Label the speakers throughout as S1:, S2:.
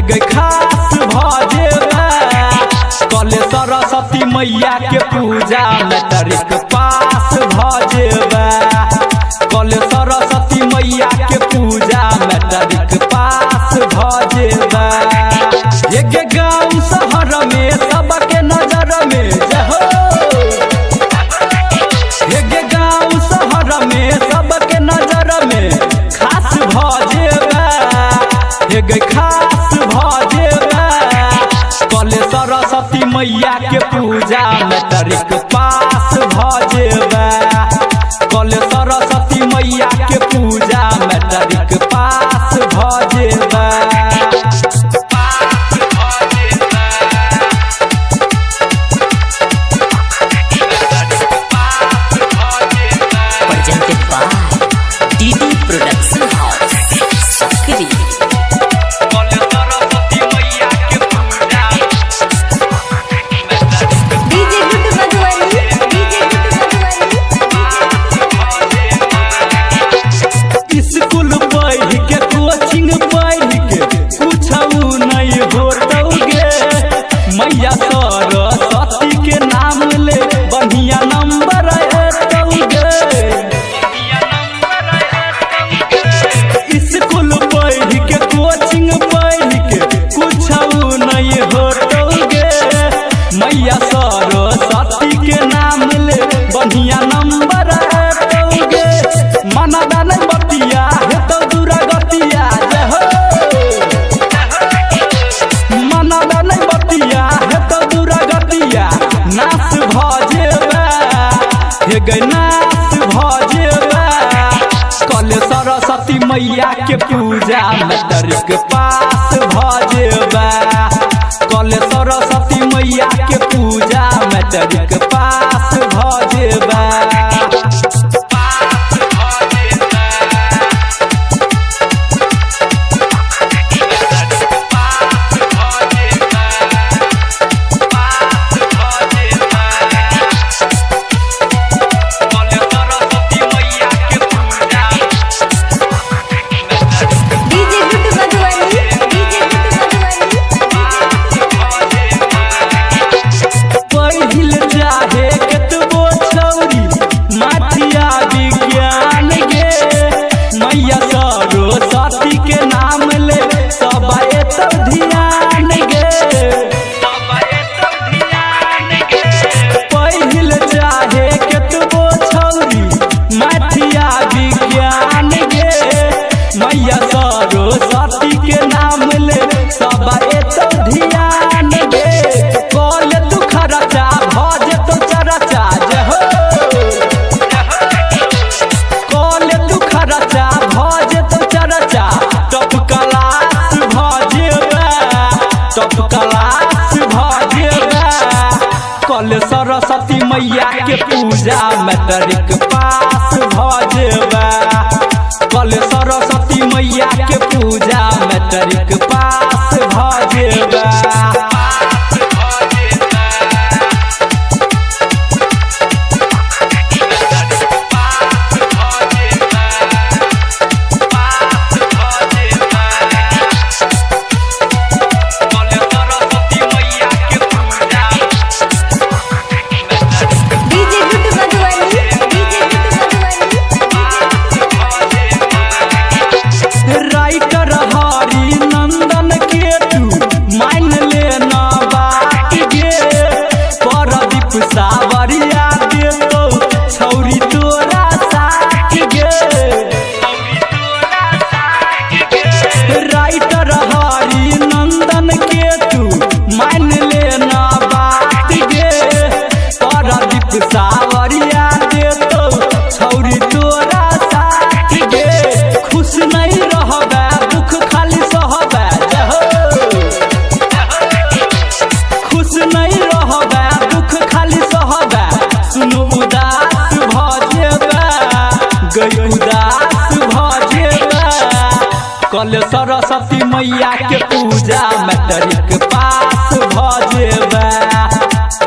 S1: गई खास भजेबा कल सरस्वती मैया के पूजा मैट्रिक पास भजेबा कल सरस्वती मैया के पूजा मैट्रिक पास भजेबा एक गाँव शहर में सबके नजर में जहो एक गाँव शहर में सबके नजर में खास भजेबा एक खास भजेबा कल सरस्वती मैया के पूजा मैट्रिक पास भजेबा कल सरस्वती मैया के पूजा मैट्रिक पास भजेबा
S2: presented by DD Production House, Sakri.
S1: School पढ़ के कोचिंग पढ़ के कुछ नहीं होतौगे मैया सरस्वती के नाम ले बढ़िया नंबर एतौगे स्कूल पढ़ के कोचिंग पढ़ के कुछ नहीं होतौगे मैया सरस्वती के नाम ले बढ़िया नंबर एतौगे मनदा नहीं बतिया हेतौ दूरा गतिया जहो मनदा नहीं बतिया हेतौ दूरा गतिया नाच भजेबा हे गई नाच भजेबा कल सरस्वती मैया के पूजा मैट्रिक पास भजेबा कल सरस्वती मैया के पूजा मैट्रिक पास भजेबा पहिल चाहे केतबो छौरी माथिया विज्ञान गे मैया सरस्वती के नाम ले सब एतौ ध्यान गे पहिल चाहे केतबो छौरी माथिया विज्ञान गे मैया सरस्वती के नाम ले सब एतौ ध्यान गे कल तू खरचा भज तो चरचा जहो कल तू खरचा भज तो चरचा टॉप क्लास भजेबा टॉप क्लास भजेबा कल सरस्वती मैया के पूजा मैट्रिक पास भजेबा कल सरस्वती मैया के पूजा मैट्रिक पास भजेबा राइटर हरि नंदन के तू मान लेना बात गे प्रदीप सावरिया देतो छौरी तोरा साथ गे राइटर हरि नंदन के तू मान लेना बात गे प्रदीप सावरिया देतो छौरी तोरा साथ गे खुश नहीं रहबा दुख खाली सहबा जहो खुश नहीं रहबा दुख खाली सहबा सुनो उदास भजेबा गई उदास भजेबा कल सरस्वती मैया के पूजा मैट्रिक पास भजेबा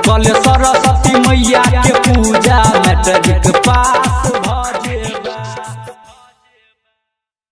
S1: कल सरस्वती मैया के पूजा मैट्रिक पास